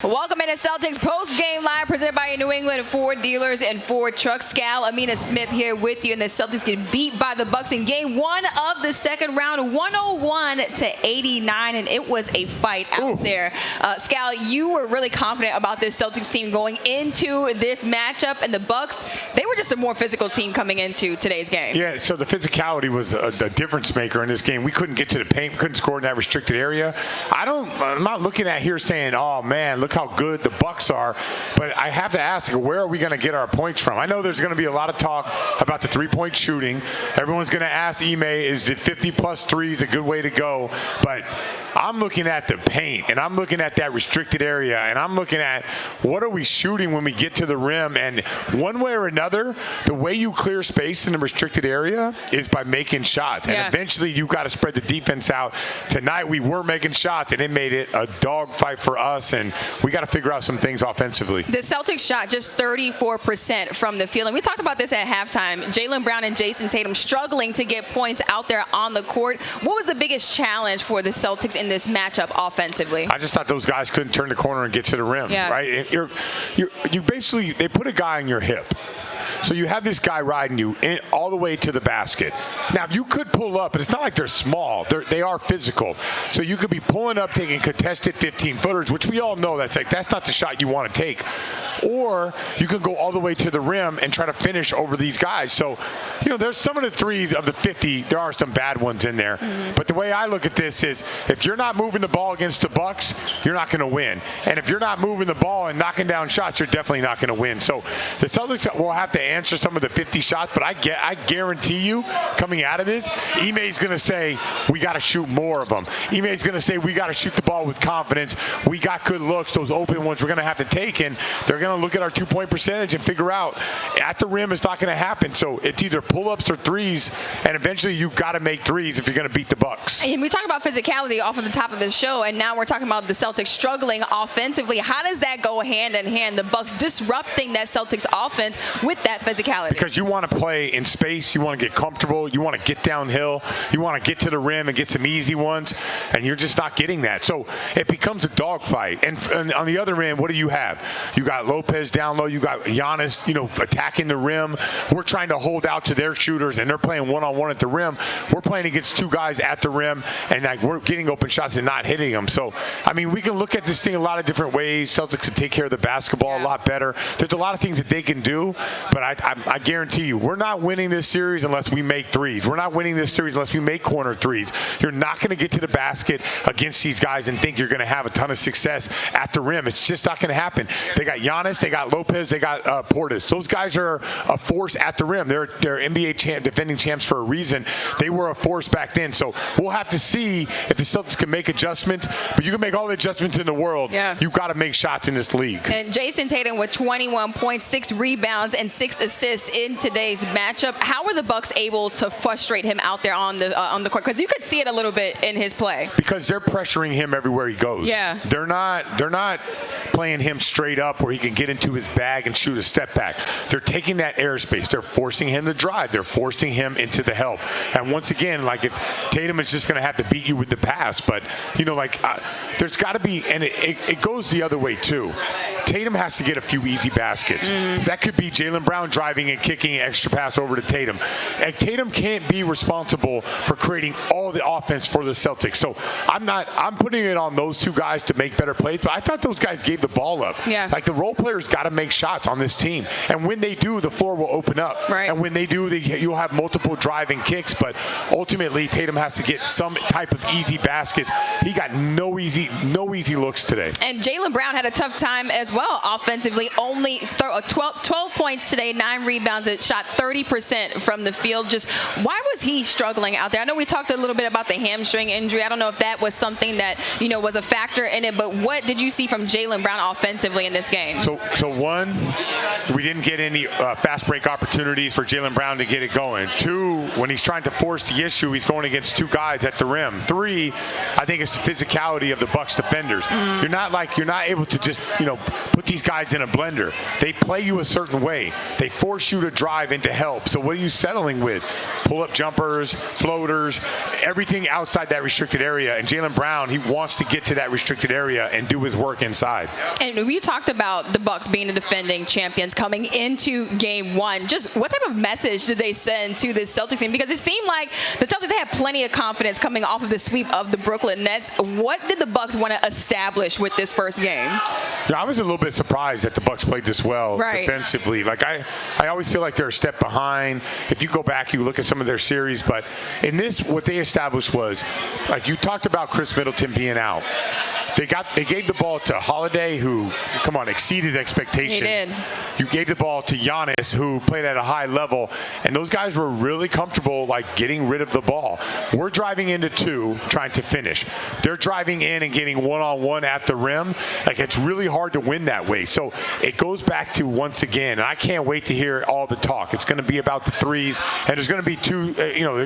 Welcome into Celtics post-game live presented by New England Ford dealers and Ford trucks. Scalabrine Amina Smith here with you, and the Celtics get beat by the Bucks in game one of the second round, 101-89, and it was a fight out there. Scal, you were really confident about this Celtics team going into this matchup, and the Bucks, they were just a more physical team coming into today's game. Yeah, so the physicality was a difference maker in this game. We couldn't get to the paint, couldn't score in that restricted area. I'm not looking at here saying, oh man, look how good the Bucks are, but I have to ask, where are we going to get our points from? I know there's going to be a lot of talk about the three-point shooting. Everyone's going to ask Ime, is it 50 plus threes a good way to go? But I'm looking at the paint, and I'm looking at that restricted area, and I'm looking at what are we shooting when we get to the rim. And one way or another, the way you clear space in the restricted area is by making shots. And eventually you got to spread the defense out. Tonight we were making shots, and it made it a dogfight for us, and we got to figure out some things offensively. The Celtics shot just 34% from the field, and we talked about this at halftime. Jaylen Brown and Jason Tatum struggling to get points out there on the court. What was the biggest challenge for the Celtics in this matchup offensively? I just thought those guys couldn't turn the corner and get to the rim, right? You basically, they put a guy on your hip. So you have this guy riding you all the way to the basket. Now, if you could pull up, but it's not like they're small. They are physical. So you could be pulling up, taking contested 15-footers, which we all know that's not the shot you want to take. Or you can go all the way to the rim and try to finish over these guys. So, there's some of the threes of the 50, there are some bad ones in there. But the way I look at this is, if you're not moving the ball against the Bucks, you're not going to win. And if you're not moving the ball and knocking down shots, you're definitely not going to win. So the Celtics will have to answer some of the 50 shots, but I guarantee you, coming out of this, Ime's going to say, we got to shoot more of them. Ime's going to say, we got to shoot the ball with confidence. We got good looks. Those open ones we're going to have to take, and they're going to look at our two-point percentage and figure out at the rim it's not going to happen. So it's either pull-ups or threes, and eventually you got to make threes if you're going to beat the Bucks. And we talk about physicality off of the top of the show, and now we're talking about the Celtics struggling offensively. How does that go hand in hand? The Bucks disrupting that Celtics offense with that physicality. Because you want to play in space, you want to get comfortable, you want to get downhill, you want to get to the rim and get some easy ones, and you're just not getting that. So it becomes a dogfight. And on the other end, what do you have? You got Lopez down low, you got Giannis, attacking the rim. We're trying to hold out to their shooters, and they're playing one-on-one at the rim. We're playing against two guys at the rim, and we're getting open shots and not hitting them. So, we can look at this thing a lot of different ways. Celtics can take care of the basketball a lot better. There's a lot of things that they can do, but I guarantee you, we're not winning this series unless we make threes. We're not winning this series unless we make corner threes. You're not going to get to the basket against these guys and think you're going to have a ton of success at the rim. It's just not going to happen. They got Giannis, they got Lopez, they got Portis. Those guys are a force at the rim. They're NBA defending champs for a reason. They were a force back then. So we'll have to see if the Celtics can make adjustments. But you can make all the adjustments in the world. You've got to make shots in this league. And Jason Tatum with 21 points, 6 rebounds, and 6 assists in today's matchup. How were the Bucks able to frustrate him out there on the court? Because you could see it a little bit in his play. Because they're pressuring him everywhere he goes. They're not playing him straight up where he can get into his bag and shoot a step back. They're taking that airspace. They're forcing him to drive. They're forcing him into the help. And once again, if Tatum is just going to have to beat you with the pass, but there's got to be, and it goes the other way too. Tatum has to get a few easy baskets. That could be Jaylen Brown driving and kicking an extra pass over to Tatum. And Tatum can't be responsible for creating all the offense for the Celtics. So I'm putting it on those two guys to make better plays, but I thought those guys gave the ball up. The role players got to make shots on this team. And when they do, the floor will open up. And when they do, you'll have multiple driving kicks, but ultimately Tatum has to get some type of easy baskets. He got no easy looks today. And Jaylen Brown had a tough time as well offensively. Only 12 points today, 9 rebounds. It shot 30% from the field. Just why was he struggling out there? I know we talked a little bit about the hamstring injury. I don't know if that was something that was a factor in it, but what did you see from Jaylen Brown offensively in this game? So one, we didn't get any fast break opportunities for Jaylen Brown to get it going. 2, when he's trying to force the issue, he's going against 2 guys at the rim. 3, I think it's the physicality of the Bucks defenders. You're not able to just put these guys in a blender. They play you a certain way. They force you to drive into help. So what are you settling with? Pull-up jumpers, floaters, everything outside that restricted area. And Jaylen Brown, he wants to get to that restricted area and do his work inside. And we talked about the Bucks being the defending champions coming into game one. Just what type of message did they send to this Celtics team? Because it seemed like the Celtics, they had plenty of confidence coming off of the sweep of the Brooklyn Nets. What did the Bucks want to establish with this first game? Yeah, I was a little bit surprised that the Bucks played this well defensively. Like I always feel like they're a step behind. If you go back, you look at some of their series, but in this, what they established was, like you talked about Chris Middleton being out. They gave the ball to Holiday, who, come on, exceeded expectations. He did. You gave the ball to Giannis, who played at a high level, and those guys were really comfortable, like, getting rid of the ball. We're driving into two, trying to finish. They're driving in and getting one-on-one at the rim. Like, it's really hard to win that way. So it goes back to, once again, and I can't wait to hear all the talk. It's going to be about the threes, and there's going to be two,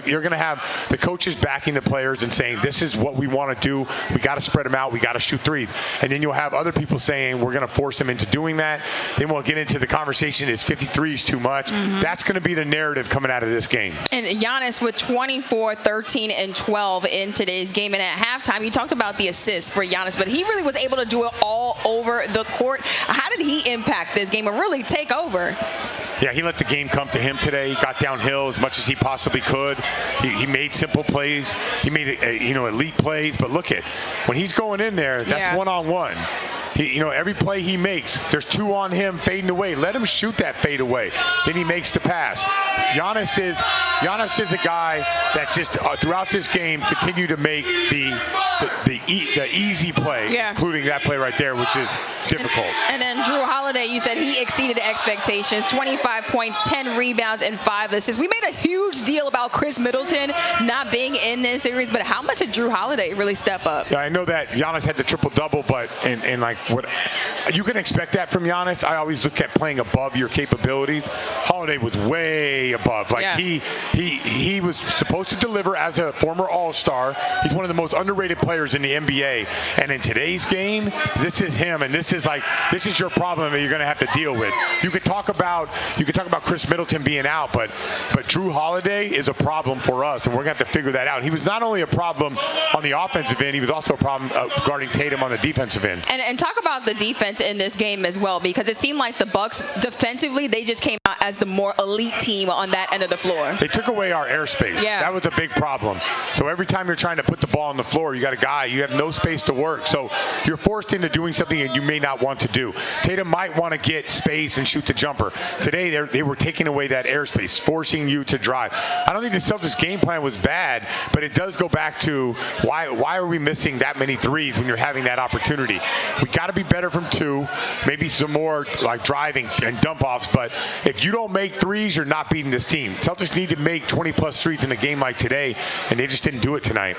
you're going to have the coaches backing the players and saying, this is what we want to do. We got to spread them out. We got to shoot threes. And then you'll have other people saying we're going to force them into doing that. Then we'll get into the conversation, is 53 is too much. That's going to be the narrative coming out of this game. And Giannis with 24, 13, and 12 in today's game. And at halftime, you talked about the assists for Giannis, but he really was able to do it all over the court. How did he impact this game and really take over? Yeah, he let the game come to him today. He got downhill as much as he possibly could. He made simple plays. He made elite plays. But look at, when he's going in there, that's one-on-one. Every play he makes, there's two on him fading away. Let him shoot that fade away. Then he makes the pass. Giannis is a guy that just throughout this game continued to make the easy play, including that play right there, which is difficult. And then Drew Holiday, you said he exceeded expectations. 25 points, 10 rebounds, and 5 assists. We made a huge deal about Chris Middleton not being in this series, but how much did Drew Holiday really step up? Yeah, I know that Giannis had the triple-double, but and like what you can expect that from Giannis. I always look at playing above your capabilities. Holiday was way above. Like he was supposed to deliver as a former All-Star. He's one of the most underrated players in the NBA. And in today's game, this is him, and this is your problem that you're going to have to deal with. You could talk about Chris Middleton being out, but Drew Holiday is a problem for us, and we're going to have to figure that out. He was not only a problem on the offensive end, he was also a problem guarding Tatum on the defensive end. And talk about the defense in this game as well, because it seemed like the Bucks defensively, they just came out as the more elite team on that end of the floor. They took away our airspace. Yeah. That was a big problem. So every time you're trying to put the ball on the floor, you got a guy, you have no space to work. So you're forced into doing something that you may not want to do. Tatum might want to get space and shoot the jumper. Today, they were taking away that airspace, forcing you to drive. I don't think the Celtics game plan was bad, but it does go back to why are we missing that many threes when you're having that opportunity? We got to be better from two, maybe some more like driving and dump offs, but if you don't make threes, you're not beating this team. Celtics need to make 20-plus threes in a game like today, and they just didn't do it tonight.